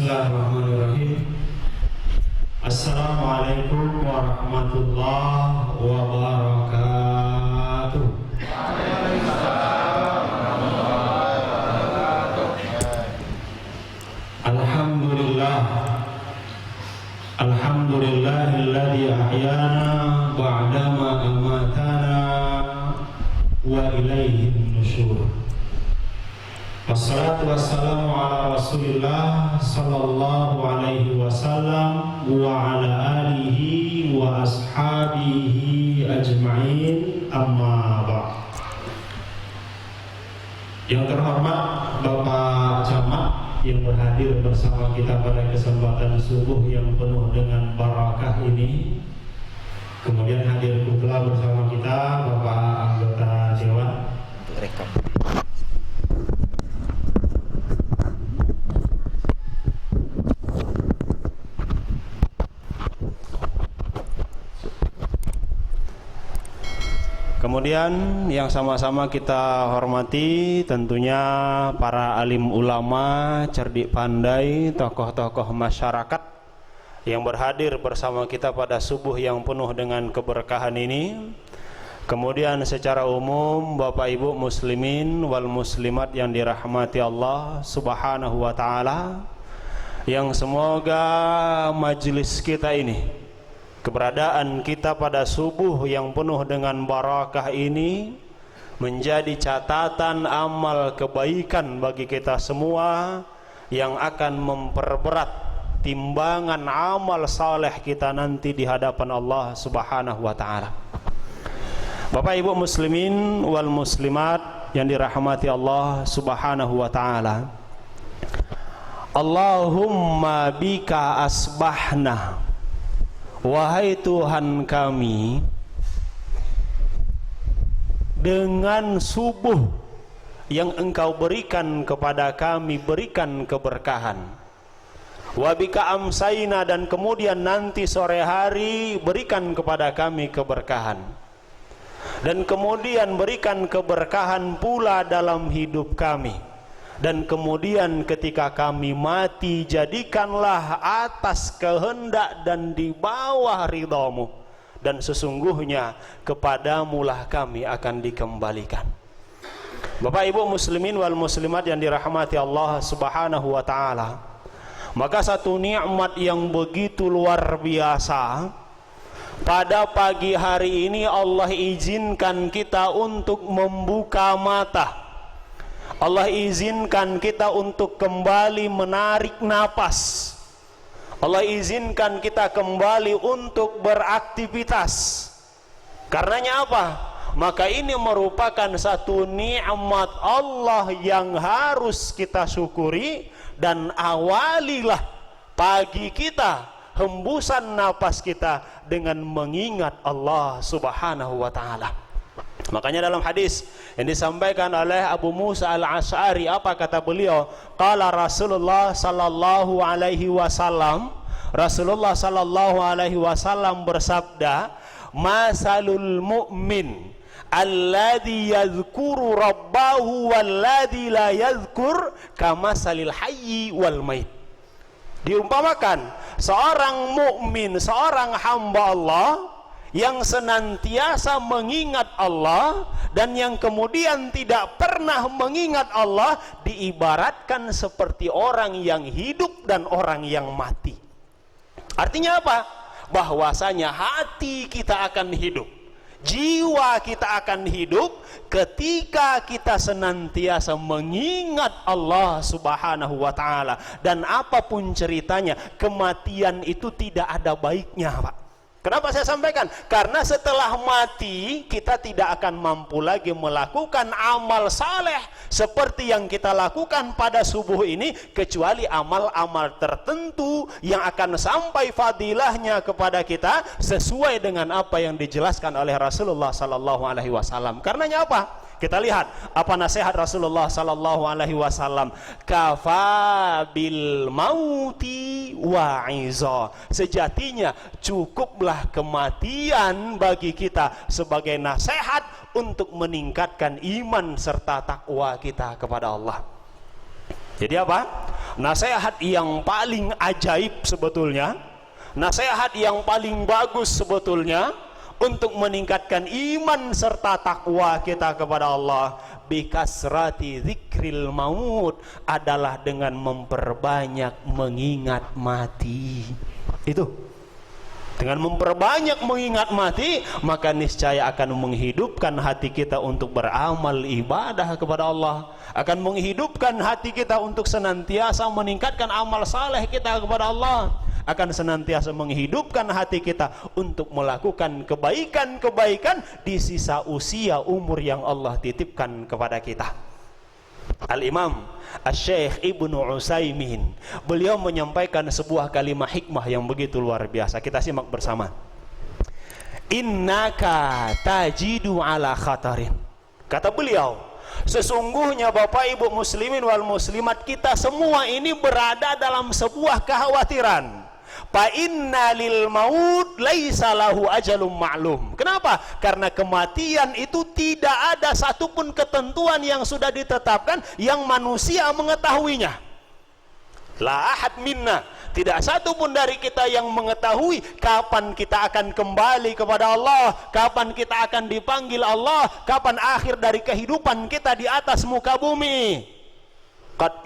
Bismillahirrahmanirrahim. Assalamualaikum warahmatullahi wabarakatuh. Alhamdulillah. Alhamdulillahilladzi ahyana ba'dama amatana wa ilaihin nusyur. Wassalatu wassalamu ala Rasulillah sallallahu alaihi wasallam wa ala alihi wa ashabihi ajma'in, amma ba'd. Yang terhormat Bapak Camat yang berhadir bersama kita pada kesempatan subuh yang penuh dengan barakah ini. Kemudian hadir pula bersama kita Bapak anggota Dewan. Rekam. Kemudian yang sama-sama kita hormati tentunya para alim ulama, cerdik pandai, tokoh-tokoh masyarakat yang berhadir bersama kita pada subuh yang penuh dengan keberkahan ini. Kemudian secara umum Bapak Ibu muslimin wal muslimat yang dirahmati Allah Subhanahu wa taala, yang semoga majelis kita ini, keberadaan kita pada subuh yang penuh dengan barakah ini menjadi catatan amal kebaikan bagi kita semua yang akan memperberat timbangan amal saleh kita nanti di hadapan Allah Subhanahu wa taala. Bapak Ibu muslimin wal muslimat yang dirahmati Allah Subhanahu wa taala. Allahumma bika asbahna. Wahai Tuhan kami, dengan subuh yang Engkau berikan kepada kami, berikan keberkahan. Wabika amsaina, dan kemudian nanti sore hari berikan kepada kami keberkahan. Dan kemudian berikan keberkahan pula dalam hidup kami. Dan kemudian ketika kami mati, jadikanlah atas kehendak dan di bawah ridhamu, dan sesungguhnya kepadamulah kami akan dikembalikan. Bapak Ibu muslimin wal muslimat yang dirahmati Allah Subhanahu wa taala, maka satu nikmat yang begitu luar biasa, pada pagi hari ini Allah izinkan kita untuk membuka mata. Allah izinkan kita untuk kembali menarik napas. Allah izinkan kita kembali untuk beraktivitas. Karenanya apa? Maka ini merupakan satu nikmat Allah yang harus kita syukuri, dan awalilah pagi kita, hembusan napas kita dengan mengingat Allah Subhanahu wa taala. Makanya dalam hadis yang disampaikan oleh Abu Musa al-Asy'ari, apa kata beliau? Qala Rasulullah sallallahu alaihi wasallam, Rasulullah sallallahu alaihi wasallam bersabda, masalul mu'min alladhi yadhkuru rabbahu walladhi la yadhkur kamasalil hayyi wal mait. Diumpamakan seorang mukmin, seorang hamba Allah yang senantiasa mengingat Allah dan yang kemudian tidak pernah mengingat Allah, diibaratkan seperti orang yang hidup dan orang yang mati. Artinya apa? Bahwasanya hati kita akan hidup, jiwa kita akan hidup ketika kita senantiasa mengingat Allah Subhanahu wa taala. Dan apapun ceritanya, kematian itu tidak ada baiknya, Pak. Kenapa saya sampaikan? Karena setelah mati kita tidak akan mampu lagi melakukan amal saleh seperti yang kita lakukan pada subuh ini, kecuali amal-amal tertentu yang akan sampai fadilahnya kepada kita sesuai dengan apa yang dijelaskan oleh Rasulullah sallallahu alaihi wasallam. Karenanya apa? Kita lihat apa nasihat Rasulullah sallallahu alaihi wasallam. Kafa bil mauti wa'iza. Sejatinya cukuplah kematian bagi kita sebagai nasihat untuk meningkatkan iman serta takwa kita kepada Allah. Jadi apa? nasihat yang paling ajaib sebetulnya, nasihat yang paling bagus sebetulnya untuk meningkatkan iman serta takwa kita kepada Allah, bikasrati zikril maut, adalah dengan memperbanyak mengingat mati. Itu dengan memperbanyak mengingat mati, maka niscaya akan menghidupkan hati kita untuk beramal ibadah kepada Allah, akan menghidupkan hati kita untuk senantiasa meningkatkan amal saleh kita kepada Allah, akan senantiasa menghidupkan hati kita untuk melakukan kebaikan-kebaikan di sisa usia umur yang Allah titipkan kepada kita. Al-Imam Asy-Syaikh Ibnu Utsaimin, beliau menyampaikan sebuah kalimat hikmah yang begitu luar biasa. Kita simak bersama. Innaka tajidu ala khatarin. Kata beliau, sesungguhnya Bapak Ibu muslimin wal muslimat, kita semua ini berada dalam sebuah kekhawatiran. Fa inna lil maut laisa lahu ajalum ma'lum. Kenapa? Karena kematian itu tidak ada satupun ketentuan yang sudah ditetapkan yang manusia mengetahuinya. La ahad minna, tidak satupun dari kita yang mengetahui kapan kita akan kembali kepada Allah, kapan kita akan dipanggil Allah, kapan akhir dari kehidupan kita di atas muka bumi. Qad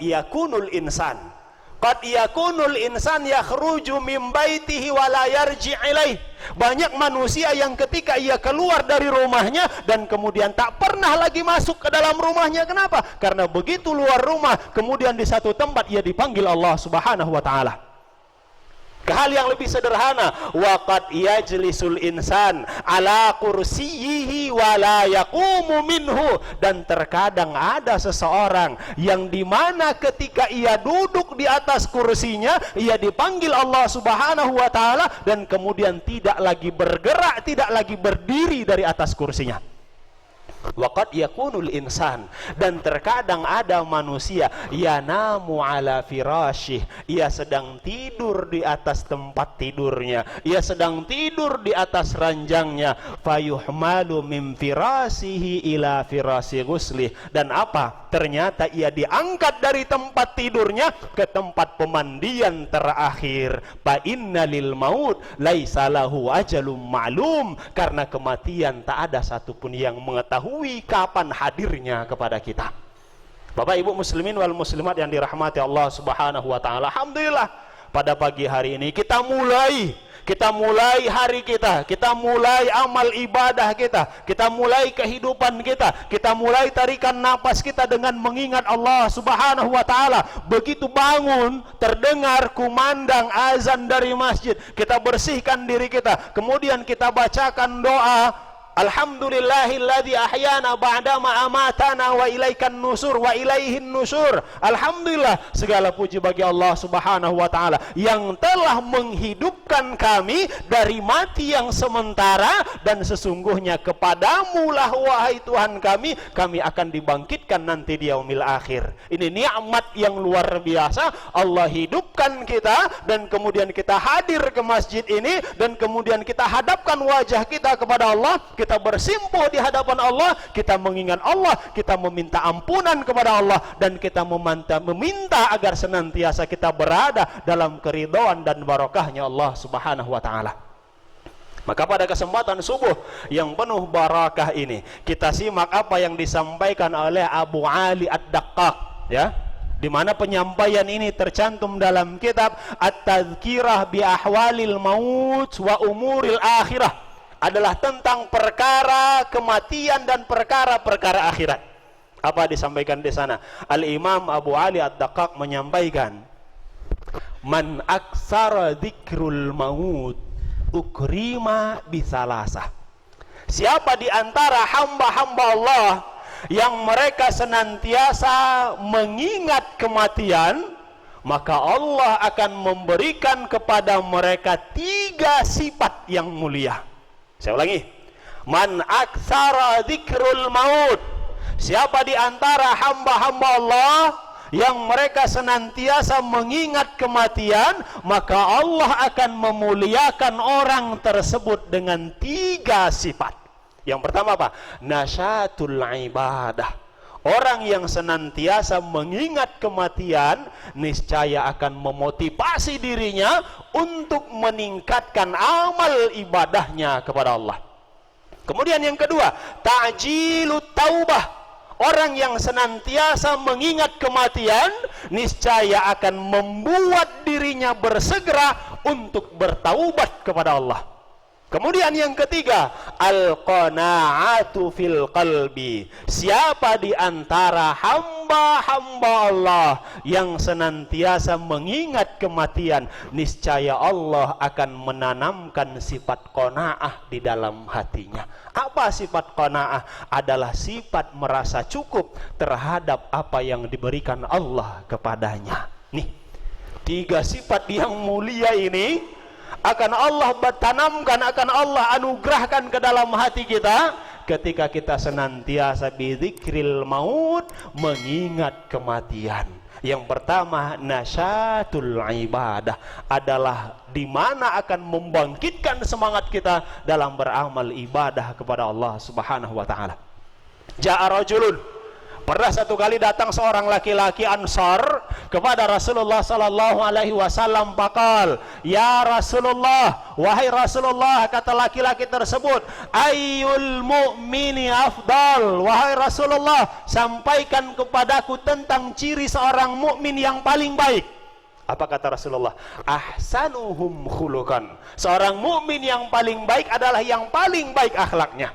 yakunul insan yakhruju min baitihi wa la yarji' ilaih. Banyak manusia yang ketika ia keluar dari rumahnya dan kemudian tak pernah lagi masuk ke dalam rumahnya. Kenapa? Karena begitu luar rumah, kemudian di satu tempat ia dipanggil Allah Subhanahu wa taala. Ke hal yang lebih sederhana, waqad yajlisul insan ala kursiyyihi wa la yaqumu minhu. Dan terkadang ada seseorang yang dimana ketika ia duduk di atas kursinya, ia dipanggil Allah Subhanahu wa taala dan kemudian tidak lagi bergerak, tidak lagi berdiri dari atas kursinya. Waqad yakunul insan, dan terkadang ada manusia yanamu ala firasyih, ia sedang tidur di atas tempat tidurnya, ia sedang tidur di atas ranjangnya, fayuhmalu min firasihi ila firasi ghuslih, dan apa? Ternyata ia diangkat dari tempat tidurnya ke tempat pemandian terakhir. Fa inna lil maut laisa lahu ajalum ma'lum, karena kematian tak ada satupun yang mengetahui kapan hadirnya kepada kita. Bapak Ibu muslimin wal muslimat yang dirahmati Allah Subhanahu wa taala, alhamdulillah pada pagi hari ini kita mulai hari kita mulai amal ibadah kita mulai kehidupan kita mulai tarikan napas kita dengan mengingat Allah Subhanahu wa taala. Begitu bangun, terdengar kumandang azan dari masjid, kita bersihkan diri kita, kemudian kita bacakan doa, alhamdulillahilladzi ahyana ba'dama amatana wa ilaikan nusur wa ilaihin nusur. Alhamdulillah, segala puji bagi Allah Subhanahu wa taala yang telah menghidupkan kami dari mati yang sementara, dan sesungguhnya kepadamu lah wahai Tuhan kami akan dibangkitkan nanti di yaumil akhir. Ini nikmat yang luar biasa. Allah hidupkan kita dan kemudian kita hadir ke masjid ini dan kemudian kita hadapkan wajah kita kepada Allah, kita bersimpuh di hadapan Allah, kita mengingat Allah, kita meminta ampunan kepada Allah, dan kita meminta agar senantiasa kita berada dalam keridhaan dan barokahnya Allah Subhanahu wa taala. Maka pada kesempatan subuh yang penuh barakah ini, kita simak apa yang disampaikan oleh Abu Ali Ad-Daqqaq, ya, di mana penyampaian ini tercantum dalam kitab At-Tadhkirah bi Ahwalil Maut wa Umuril Akhirah, adalah tentang perkara kematian dan perkara-perkara akhirat. Apa disampaikan di sana? Al-Imam Abu Ali Ad-Daqqaq menyampaikan, man aksara dzikrul maut ukrima bisalasah. Siapa di antara hamba-hamba Allah yang mereka senantiasa mengingat kematian, maka Allah akan memberikan kepada mereka 3 sifat yang mulia. Saya ulangi, man aksara dzikrul maut, siapa di antara hamba-hamba Allah yang mereka senantiasa mengingat kematian, maka Allah akan memuliakan orang tersebut dengan 3 sifat. Yang pertama apa? Nasyatul ibadah, Orang yang senantiasa mengingat kematian niscaya akan memotivasi dirinya untuk meningkatkan amal ibadahnya kepada Allah. Kemudian yang kedua, ta'jilut taubah. Orang yang senantiasa mengingat kematian niscaya akan membuat dirinya bersegera untuk bertaubat kepada Allah. Kemudian yang ketiga, al-qana'atu fil qalbi. Siapa di antara hamba-hamba Allah yang senantiasa mengingat kematian, niscaya Allah akan menanamkan sifat qanaah di dalam hatinya. Apa sifat qanaah? Adalah sifat merasa cukup terhadap apa yang diberikan Allah kepadanya. Nih, 3 sifat yang mulia ini akan Allah tanamkan, akan Allah anugerahkan ke dalam hati kita ketika kita senantiasa bidzikril maut, mengingat kematian. Yang pertama, nasyatul ibadah, adalah di mana akan membangkitkan semangat kita dalam beramal ibadah kepada Allah Subhanahu wa taala. Ja'a rajulun, pernah satu kali datang seorang laki-laki Ansar kepada Rasulullah sallallahu alaihi wasallam, faqal, ya Rasulullah, wahai Rasulullah, kata laki-laki tersebut, ayyul mu'mini afdal, wahai Rasulullah, sampaikan kepadaku tentang ciri seorang mukmin yang paling baik. Apa kata Rasulullah? Ahsanuhum khuluqan. Seorang mukmin yang paling baik adalah yang paling baik akhlaknya.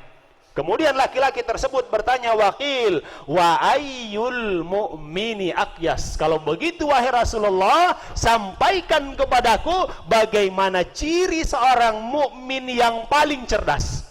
Kemudian laki-laki tersebut bertanya, wakil, wa ayyul mu'mini aqyas. Kalau begitu wahai Rasulullah, sampaikan kepadaku bagaimana ciri seorang mukmin yang paling cerdas.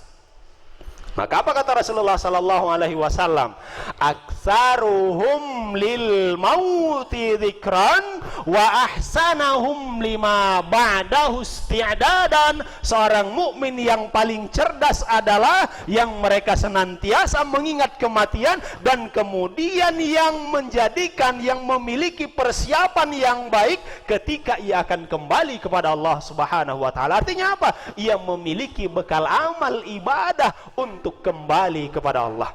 Maka apa kata Rasulullah sallallahu alaihi wasallam? Aktsaruhum lil mauti dzikran wa ahsanahum lima ba'dahu isti'dadan. Seorang mukmin yang paling cerdas adalah yang mereka senantiasa mengingat kematian dan kemudian yang menjadikan, yang memiliki persiapan yang baik ketika ia akan kembali kepada Allah Subhanahu wa taala. Artinya apa? Ia memiliki bekal amal ibadah untuk kembali kepada Allah.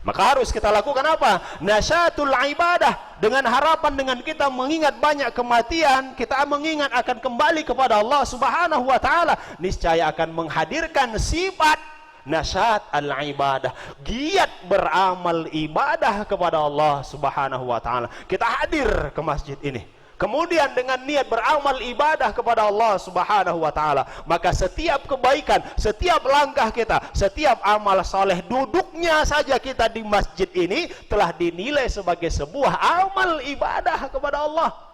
Maka harus kita lakukan apa? Nasyatul ibadah, dengan harapan dengan kita mengingat banyak kematian, kita mengingat akan kembali kepada Allah Subhanahu wa taala, niscaya akan menghadirkan sifat nasyat al-ibadah, giat beramal ibadah kepada Allah Subhanahu wa taala. Kita hadir ke masjid ini kemudian dengan niat beramal ibadah kepada Allah Subhanahu wa taala, maka setiap kebaikan, setiap langkah kita, setiap amal saleh, duduknya saja kita di masjid ini telah dinilai sebagai sebuah amal ibadah kepada Allah.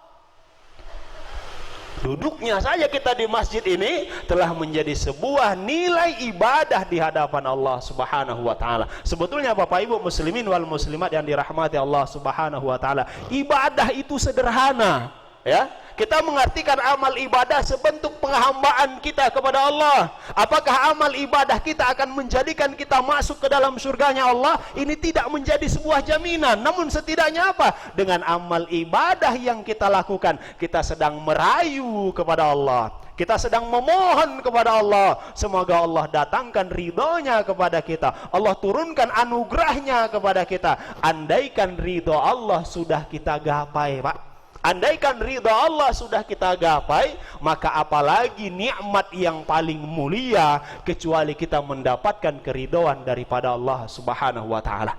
Duduknya saja kita di masjid ini telah menjadi sebuah nilai ibadah di hadapan Allah Subhanahu wa taala. Sebetulnya Bapak Ibu muslimin wal muslimat yang dirahmati Allah Subhanahu wa taala, ibadah itu sederhana, ya. Kita mengartikan amal ibadah sebentuk penghambaan kita kepada Allah. Apakah amal ibadah kita akan menjadikan kita masuk ke dalam surganya Allah? Ini tidak menjadi sebuah jaminan. Namun setidaknya apa? Dengan amal ibadah yang kita lakukan, kita sedang merayu kepada Allah. Kita sedang memohon kepada Allah, semoga Allah datangkan ridhonya kepada kita, Allah turunkan anugerahnya kepada kita. Andaikan ridho Allah sudah kita gapai, Pak, andaikan ridha Allah sudah kita gapai, maka apalagi nikmat yang paling mulia kecuali kita mendapatkan keridhaan daripada Allah Subhanahu wa taala.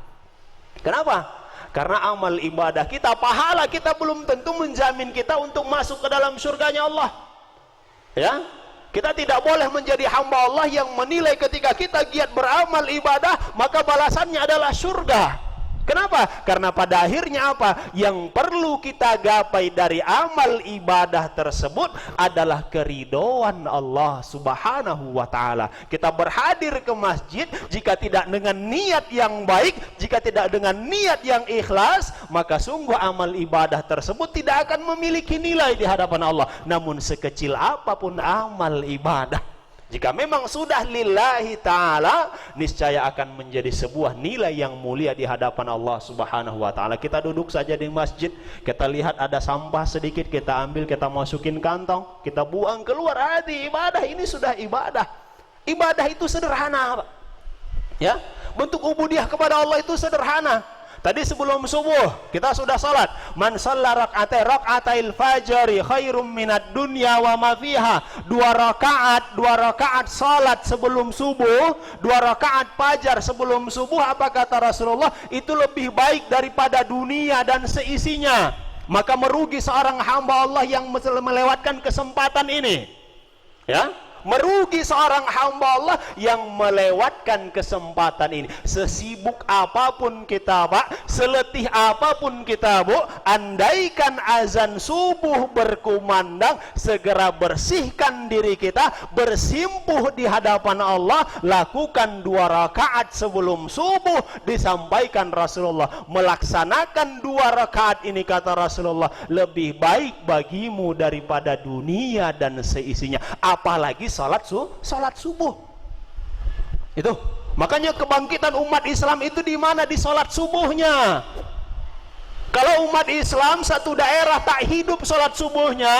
Kenapa? Karena amal ibadah kita, pahala kita belum tentu menjamin kita untuk masuk ke dalam surganya Allah. Ya, kita tidak boleh menjadi hamba Allah yang menilai ketika kita giat beramal ibadah maka balasannya adalah surga. Kenapa? Karena pada akhirnya apa? Yang perlu kita gapai dari amal ibadah tersebut adalah keridhaan Allah Subhanahu wa taala. Kita berhadir ke masjid jika tidak dengan niat yang baik, jika tidak dengan niat yang ikhlas, maka sungguh amal ibadah tersebut tidak akan memiliki nilai di hadapan Allah. Namun sekecil apapun amal ibadah, jika memang sudah lillahi ta'ala, niscaya akan menjadi sebuah nilai yang mulia di hadapan Allah Subhanahu wa ta'ala. Kita duduk saja di masjid, kita lihat ada sampah sedikit, kita ambil, kita masukin kantong, kita buang keluar. Hati ibadah ini sudah ibadah. Ibadah itu sederhana, Pak. Ya, bentuk ubudiyah kepada Allah itu sederhana. Tadi sebelum subuh kita sudah salat. Man shalla raka'atail fajri khairum minad dunya wa ma fiha. 2 rakaat salat sebelum subuh, 2 rakaat fajar sebelum subuh, apa kata Rasulullah? Itu lebih baik daripada dunia dan seisinya. Maka merugi seorang hamba Allah yang melewatkan kesempatan ini. Ya, merugi seorang hamba Allah yang melewatkan kesempatan ini. Sesibuk apapun kita, Pak, seletih apapun kita, Bu, andaikan azan subuh berkumandang, segera bersihkan diri kita, bersimpuh di hadapan Allah, lakukan 2 rakaat sebelum subuh. Disampaikan Rasulullah, melaksanakan 2 rakaat ini, kata Rasulullah, lebih baik bagimu daripada dunia dan seisinya. Apalagi salat subuh. Itu makanya kebangkitan umat Islam itu di mana? Di salat subuhnya. Kalau umat Islam satu daerah tak hidup salat subuhnya,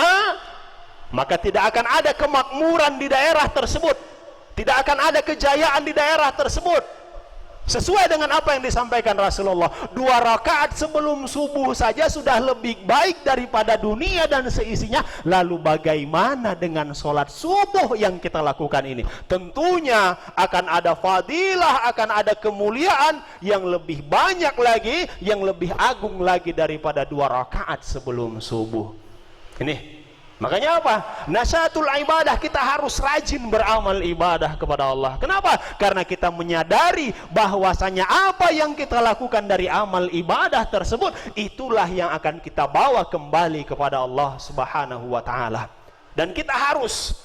maka tidak akan ada kemakmuran di daerah tersebut, tidak akan ada kejayaan di daerah tersebut. Sesuai dengan apa yang disampaikan Rasulullah, 2 rakaat sebelum subuh saja sudah lebih baik daripada dunia dan seisinya. Lalu bagaimana dengan sholat subuh yang kita lakukan ini? Tentunya akan ada fadilah, akan ada kemuliaan yang lebih banyak lagi, yang lebih agung lagi daripada 2 rakaat sebelum subuh. Ini makanya apa? Nasyatul ibadah, kita harus rajin beramal ibadah kepada Allah. Kenapa? Karena kita menyadari bahwasanya apa yang kita lakukan dari amal ibadah tersebut, itulah yang akan kita bawa kembali kepada Allah Subhanahu wa taala. Dan kita harus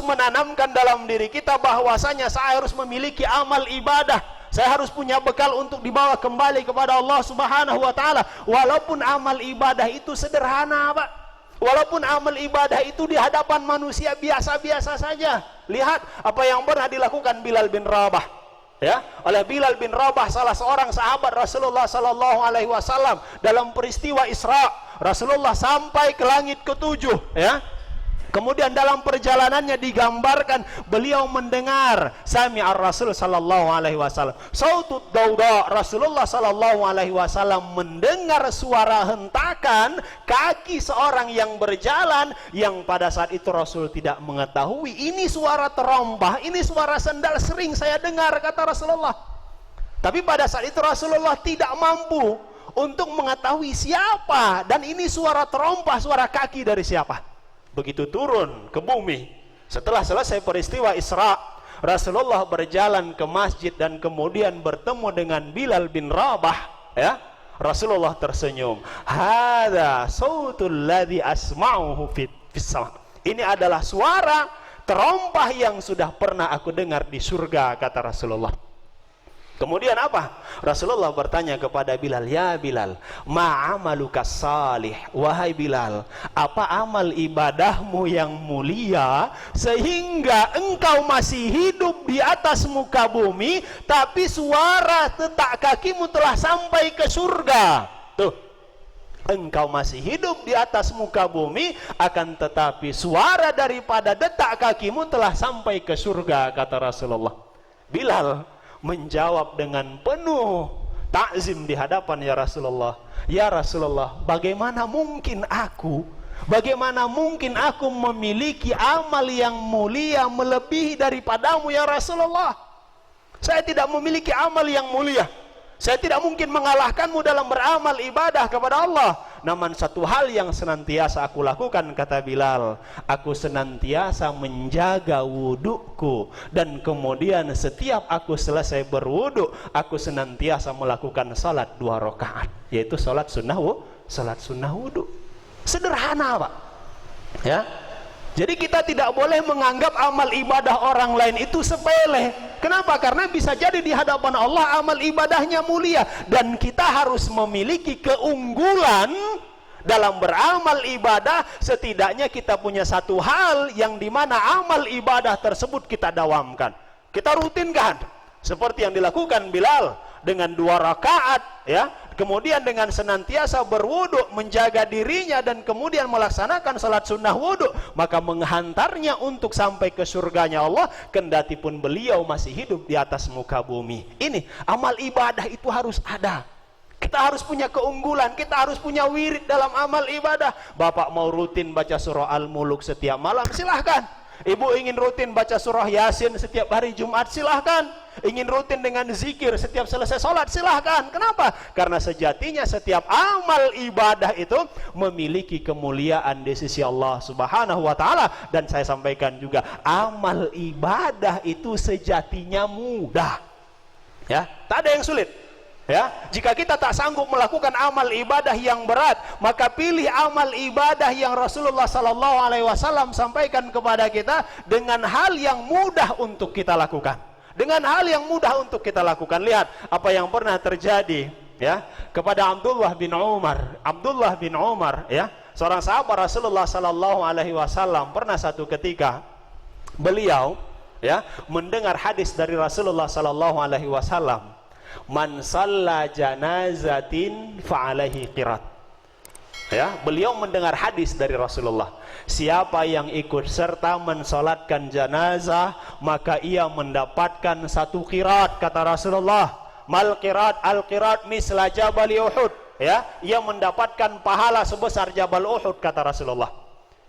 menanamkan dalam diri kita bahwasanya saya harus memiliki amal ibadah. Saya harus punya bekal untuk dibawa kembali kepada Allah Subhanahu wa taala. Walaupun amal ibadah itu sederhana, Pak. Walaupun amal ibadah itu di hadapan manusia biasa-biasa saja. Lihat apa yang pernah dilakukan Bilal bin Rabah, ya, oleh Bilal bin Rabah, salah seorang sahabat Rasulullah sallallahu alaihi wasallam, dalam peristiwa Isra. Rasulullah sampai ke langit ke-7, ya. Kemudian dalam perjalanannya digambarkan beliau mendengar sami'ar Rasul sallallahu alaihi wasallam sautut dauda. Rasulullah sallallahu alaihi wasallam mendengar suara hentakan kaki seorang yang berjalan, yang pada saat itu Rasul tidak mengetahui ini suara terompah, ini suara sendal, sering saya dengar, kata Rasulullah. Tapi pada saat itu Rasulullah tidak mampu untuk mengetahui siapa, dan ini suara terompah, suara kaki dari siapa. Begitu turun ke bumi, setelah selesai peristiwa Isra, Rasulullah berjalan ke masjid dan kemudian bertemu dengan Bilal bin Rabah, ya. Rasulullah tersenyum. Hadza sautul ladzi asma'uhu fis sama. Ini adalah suara terompah yang sudah pernah aku dengar di surga, kata Rasulullah. Kemudian apa? Rasulullah bertanya kepada Bilal, ya Bilal, ma'amaluka salih, wahai Bilal, apa amal ibadahmu yang mulia sehingga engkau masih hidup di atas muka bumi, tapi suara detak kakimu telah sampai ke surga. Tuh, engkau masih hidup di atas muka bumi, akan tetapi suara daripada detak kakimu telah sampai ke surga, kata Rasulullah. Bilal menjawab dengan penuh takzim di hadapan ya Rasulullah, ya Rasulullah, bagaimana mungkin aku memiliki amal yang mulia melebihi daripadamu ya Rasulullah. Saya tidak memiliki amal yang mulia, saya tidak mungkin mengalahkanmu dalam beramal ibadah kepada Allah. Namun satu hal yang senantiasa aku lakukan, kata Bilal, aku senantiasa menjaga wudukku, dan kemudian setiap aku selesai berwuduk, aku senantiasa melakukan salat 2 rakaat, yaitu salat sunnah wuduk. Sederhana, Pak, ya. Jadi kita tidak boleh menganggap amal ibadah orang lain itu sepele. Kenapa? Karena bisa jadi di hadapan Allah amal ibadahnya mulia, dan kita harus memiliki keunggulan dalam beramal ibadah. Setidaknya kita punya satu hal yang dimana amal ibadah tersebut kita dawamkan, kita rutinkan, seperti yang dilakukan Bilal dengan 2 rakaat, ya. Kemudian dengan senantiasa berwuduk, menjaga dirinya, dan kemudian melaksanakan salat sunnah wuduk, maka menghantarnya untuk sampai ke surganya Allah, kendati pun beliau masih hidup di atas muka bumi. Ini amal ibadah itu harus ada, kita harus punya keunggulan, kita harus punya wirid dalam amal ibadah. Bapak mau rutin baca surah Al-Muluk setiap malam, silahkan. Ibu ingin rutin baca surah Yasin setiap hari Jumat, silahkan. Ingin rutin dengan zikir setiap selesai sholat, silahkan. Kenapa? Karena sejatinya setiap amal ibadah itu memiliki kemuliaan di sisi Allah Subhanahu wa ta'ala. Dan saya sampaikan juga, amal ibadah itu sejatinya mudah, ya, tak ada yang sulit. Ya, jika kita tak sanggup melakukan amal ibadah yang berat, maka pilih amal ibadah yang Rasulullah sallallahu alaihi wasallam sampaikan kepada kita dengan hal yang mudah untuk kita lakukan. Dengan hal yang mudah untuk kita lakukan. Lihat apa yang pernah terjadi, ya, kepada Abdullah bin Umar. Abdullah bin Umar, ya, seorang sahabat Rasulullah sallallahu alaihi wasallam, pernah satu ketika beliau, ya, mendengar hadis dari Rasulullah sallallahu alaihi wasallam, man shalla janazatin fa'alaihi qirat. Ya, beliau mendengar hadis dari Rasulullah, siapa yang ikut serta mensolatkan jenazah maka ia mendapatkan satu qirat, kata Rasulullah. Mal qirat, al qirat misla jabal Uhud, ya, ia mendapatkan pahala sebesar Jabal Uhud, kata Rasulullah.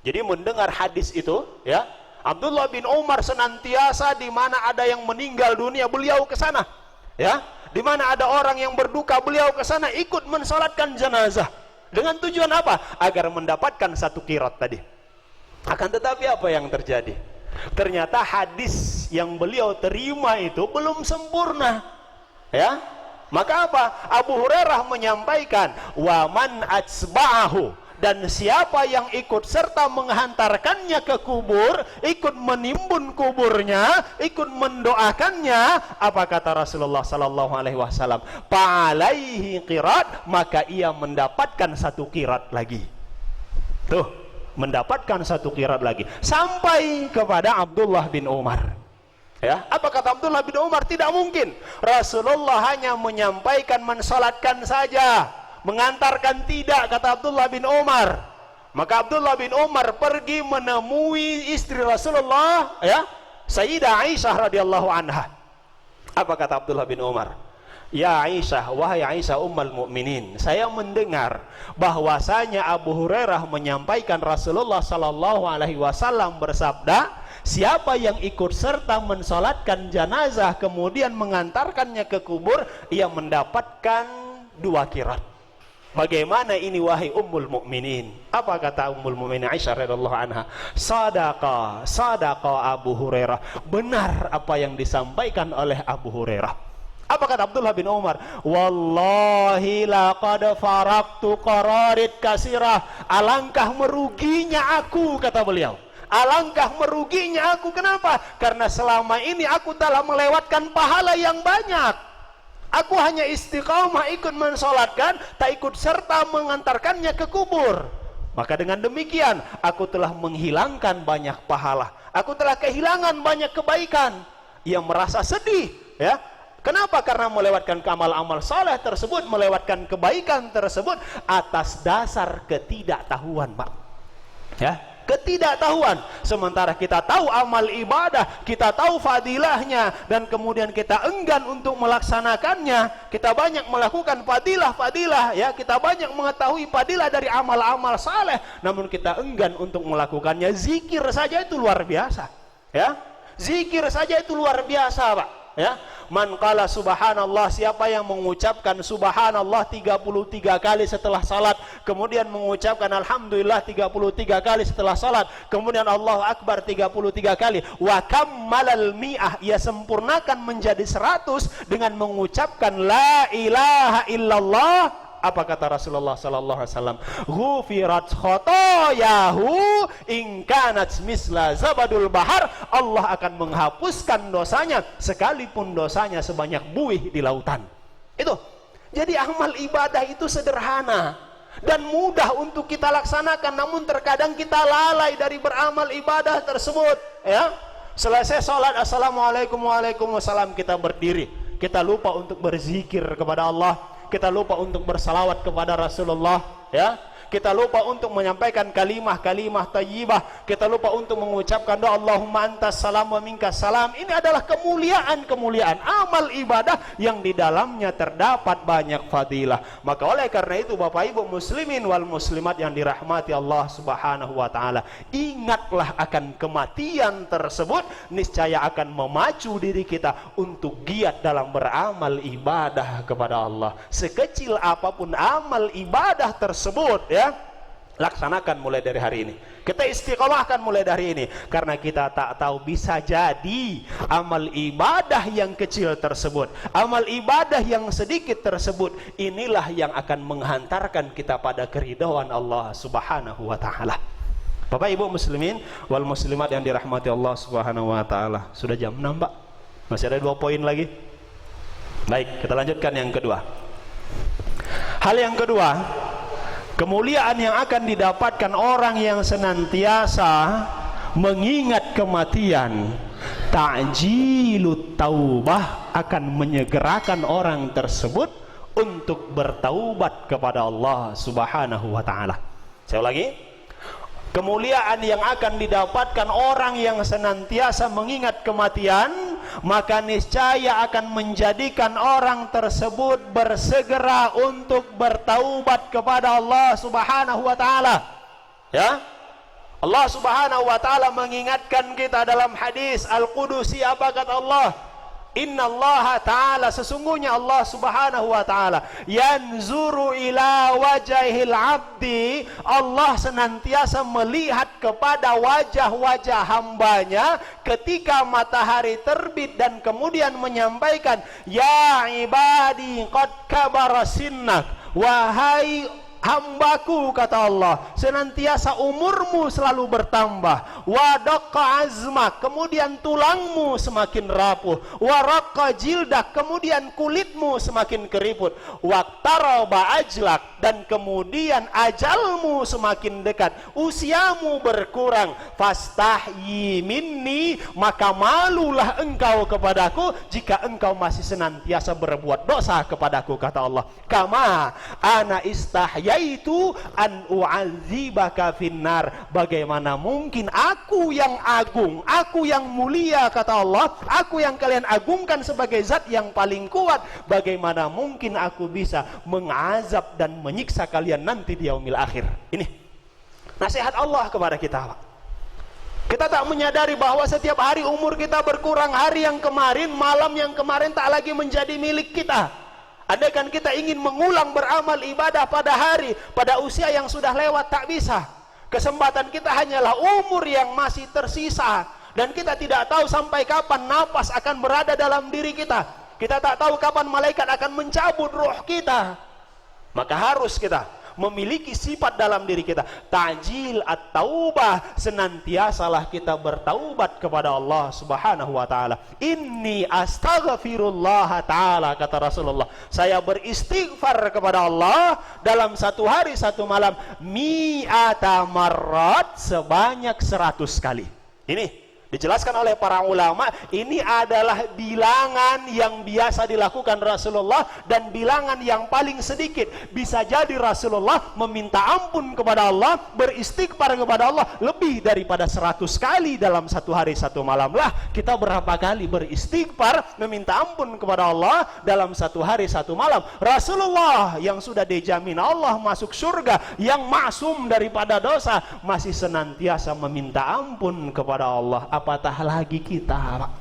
Jadi mendengar hadis itu, ya, Abdullah bin Umar senantiasa di mana ada yang meninggal dunia beliau ke sana, ya. Di mana ada orang yang berduka, beliau ke sana ikut mensolatkan jenazah. Dengan tujuan apa? Agar mendapatkan satu qirat tadi. Akan tetapi apa yang terjadi? Ternyata hadis yang beliau terima itu belum sempurna. Ya. Maka apa? Abu Hurairah menyampaikan, "Wa man atsba'ahu," dan siapa yang ikut serta menghantarkannya ke kubur, ikut menimbun kuburnya, ikut mendoakannya, apa kata Rasulullah sallallahu alaihi wasallam? Fa'alaihi qirat, maka ia mendapatkan satu qirat lagi. Tuh, mendapatkan satu qirat lagi. Sampai kepada Abdullah bin Umar. Ya, apa kata Abdullah bin Umar? Tidak mungkin. Rasulullah hanya menyampaikan mensalatkan saja, mengantarkan tidak, kata Abdullah bin Umar. Maka Abdullah bin Umar pergi menemui istri Rasulullah, ya, Sayyidah Aisyah radhiyallahu anha. Apa kata Abdullah bin Umar? Ya Aisyah, wahai Aisyah ummul mukminin, saya mendengar bahwasanya Abu Hurairah menyampaikan Rasulullah sallallahu alaihi wasallam bersabda, siapa yang ikut serta mensolatkan jenazah kemudian mengantarkannya ke kubur, ia mendapatkan 2 qirat. Bagaimana ini wahai ummul mukminin? Apa kata ummul mukminin Aisyah radhiyallahu anha? Sadaqa Abu Hurairah. Benar apa yang disampaikan oleh Abu Hurairah. Apa kata Abdullah bin Umar? Wallahi laqad faraktu qararit kasirah. Alangkah meruginya aku, kata beliau. Alangkah meruginya aku. Kenapa? Karena selama ini aku telah melewatkan pahala yang banyak. Aku hanya istiqamah ikut mensolatkan, tak ikut serta mengantarkannya ke kubur. Maka dengan demikian aku telah menghilangkan banyak pahala. Aku telah kehilangan banyak kebaikan. Ia merasa sedih, ya. Kenapa? Karena melewatkan amal-amal saleh tersebut, melewatkan kebaikan tersebut atas dasar ketidaktahuan, Pak. Ya, ketidaktahuan. Sementara kita tahu amal ibadah, kita tahu fadilahnya, dan kemudian kita enggan untuk melaksanakannya. Kita banyak melakukan fadilah-fadilah, ya, kita banyak mengetahui fadilah dari amal-amal saleh, namun kita enggan untuk melakukannya. Zikir saja itu luar biasa, ya. Zikir saja itu luar biasa, Pak. Ya, man qala subhanallah, siapa yang mengucapkan subhanallah 33 kali setelah salat, kemudian mengucapkan alhamdulillah 33 kali setelah salat, kemudian Allahu akbar 33 kali, wa kammalal mi'ah, ia sempurnakan menjadi 100 dengan mengucapkan la ilaha illallah. Apa kata Rasulullah sallallahu alaihi wasallam? Ghufirat khotoyahu in kanat misla zabadul bahar. Allah akan menghapuskan dosanya sekalipun dosanya sebanyak buih di lautan. Itu. Jadi amal ibadah itu sederhana dan mudah untuk kita laksanakan, namun terkadang kita lalai dari beramal ibadah tersebut, ya. Selesai salat assalamualaikum waalaikumsalam, kita berdiri, kita lupa untuk berzikir kepada Allah, kita lupa untuk bersalawat kepada Rasulullah, ya. kita lupa untuk menyampaikan kalimah-kalimah thayyibah, kita lupa untuk mengucapkan doa Allahumma antas salam wa minkas salam. Ini adalah kemuliaan-kemuliaan amal ibadah yang di dalamnya terdapat banyak fadilah. Maka oleh karena itu Bapak Ibu muslimin wal muslimat yang dirahmati Allah Subhanahu wa taala, ingatlah akan kematian tersebut, niscaya akan memacu diri kita untuk giat dalam beramal ibadah kepada Allah. Sekecil apapun amal ibadah tersebut, ya, laksanakan mulai dari hari ini. Kita istiqomahkan mulai dari ini, karena kita tak tahu, bisa jadi amal ibadah yang kecil tersebut, amal ibadah yang sedikit tersebut, inilah yang akan menghantarkan kita pada keridhaan Allah Subhanahu wa taala. Bapak Ibu muslimin wal muslimat yang dirahmati Allah Subhanahu wa taala, sudah jam 6, Pak. Masih ada 2 poin lagi. Baik, kita lanjutkan yang kedua. Hal yang kedua, kemuliaan yang akan didapatkan orang yang senantiasa mengingat kematian, ta'jilut taubah, akan menyegerakan orang tersebut untuk bertaubat kepada Allah Subhanahu wa taala. Saya ulangi, kemuliaan yang akan didapatkan orang yang senantiasa mengingat kematian, maka niscaya akan menjadikan orang tersebut bersegera untuk bertaubat kepada Allah Subhanahu wa taala. Ya, Allah Subhanahu wa taala mengingatkan kita dalam hadis Al-Qudusi, apa kata Allah? Inna Allah Ta'ala, sesungguhnya Allah Subhanahu wa Ta'ala, yanzuru ila wajahil abdi, Allah senantiasa melihat kepada wajah-wajah hambanya ketika matahari terbit dan kemudian menyampaikan, ya ibadi qad kabara sinnak, wahai hambaku, kata Allah, senantiasa umurmu selalu bertambah, wa daqqa azmak, kemudian tulangmu semakin rapuh, wa raqqa jildak, kemudian kulitmu semakin keriput, waqtaraba ajlak, dan kemudian ajalmu semakin dekat, usiamu berkurang, fastahyi minni, maka malulah engkau kepadaku jika engkau masih senantiasa berbuat dosa kepadaku, kata Allah, kama ana istahyaitu an u'adzibaka finnar, bagaimana mungkin aku yang agung, aku yang mulia, kata Allah, aku yang kalian agungkan sebagai zat yang paling kuat, bagaimana mungkin aku bisa mengazab dan menyiksa kalian nanti di yaumil akhir. Ini nasihat Allah kepada kita, Pak. Kita tak menyadari bahwa setiap hari umur kita berkurang. Hari yang kemarin, malam yang kemarin tak lagi menjadi milik kita. Andaikan kita ingin mengulang beramal ibadah pada hari, pada usia yang sudah lewat, tak bisa. Kesempatan kita hanyalah umur yang masih tersisa, dan kita tidak tahu sampai kapan napas akan berada dalam diri kita. Kita tak tahu kapan malaikat akan mencabut roh kita. Maka harus kita memiliki sifat dalam diri kita, ta'jil at-taubah, senantiasalah kita bertaubat kepada Allah Subhanahu wa taala. Inni astaghfirullah taala, kata Rasulullah, saya beristighfar kepada Allah dalam satu hari satu malam mi'ata marrat, sebanyak 100 kali. Ini dijelaskan oleh para ulama, ini adalah bilangan yang biasa dilakukan Rasulullah dan bilangan yang paling sedikit. Bisa jadi Rasulullah meminta ampun kepada Allah, beristighfar kepada Allah lebih daripada 100 kali dalam satu hari satu malam. Lah, kita berapa kali beristighfar, meminta ampun kepada Allah dalam satu hari satu malam? Rasulullah yang sudah dijamin Allah masuk surga, yang maksum daripada dosa, masih senantiasa meminta ampun kepada Allah. Apatah lagi kita, Pak,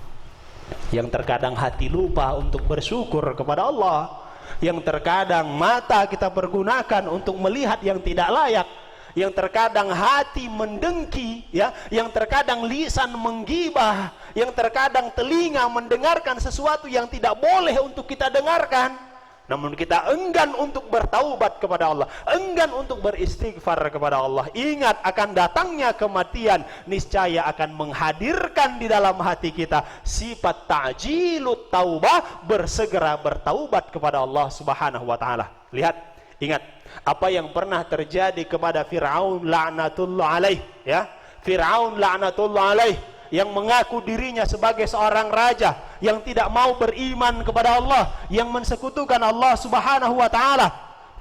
yang terkadang hati lupa untuk bersyukur kepada Allah, yang terkadang mata kita pergunakan untuk melihat yang tidak layak, yang terkadang hati mendengki, ya, yang terkadang lisan menggibah, yang terkadang telinga mendengarkan sesuatu yang tidak boleh untuk kita dengarkan. Namun kita enggan untuk bertaubat kepada Allah, enggan untuk beristighfar kepada Allah. Ingat akan datangnya kematian, niscaya akan menghadirkan di dalam hati kita sifat ta'jilut taubah, bersegera bertaubat kepada Allah Subhanahu wa taala. Lihat, ingat apa yang pernah terjadi kepada Fir'aun laknatullah alaih, ya. Fir'aun laknatullah alaih, yang mengaku dirinya sebagai seorang raja, yang tidak mau beriman kepada Allah, yang mensekutukan Allah Subhanahu wa taala.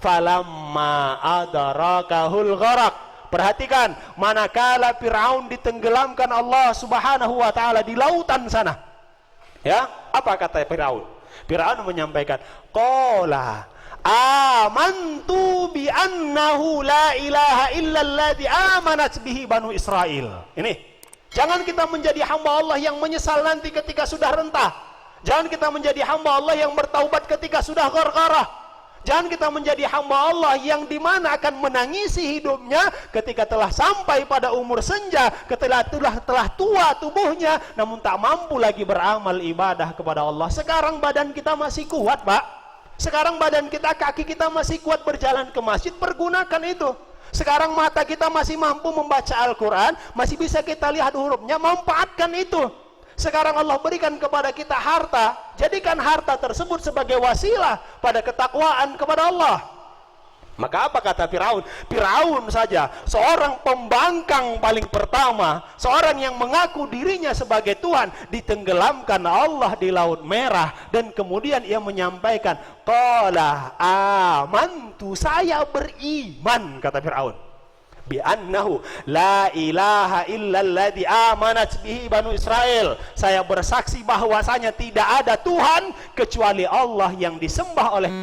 falamma adrakahul gharaq. Perhatikan, manakala Firaun ditenggelamkan Allah Subhanahu wa taala di lautan sana. Ya, apa kata Firaun? Firaun menyampaikan, qala amantu bi annahu la ilaha illalladzi amanat bihi banu Israil. Ini, jangan kita menjadi hamba Allah yang menyesal nanti ketika sudah rentah. Jangan kita menjadi hamba Allah yang bertaubat ketika sudah ghargharah. Jangan kita menjadi hamba Allah yang dimana akan menangisi hidupnya ketika telah sampai pada umur senja, ketika telah tua tubuhnya, namun tak mampu lagi beramal ibadah kepada Allah. Sekarang badan kita masih kuat, Pak. Sekarang badan kita, kaki kita masih kuat berjalan ke masjid, pergunakan itu. Sekarang mata kita masih mampu membaca Al-Quran, masih bisa kita lihat hurufnya, manfaatkan itu. Sekarang Allah berikan kepada kita harta, jadikan harta tersebut sebagai wasilah pada ketakwaan kepada Allah. Maka apa kata Firaun? Firaun saja, seorang pembangkang paling pertama, seorang yang mengaku dirinya sebagai Tuhan, ditenggelamkan Allah di Laut Merah, dan kemudian ia menyampaikan, qala amantu, saya beriman, kata Firaun, bi annahu la ilaha illalladzi amanat bihi banu Israil. Saya bersaksi bahwasanya tidak ada Tuhan kecuali Allah yang disembah oleh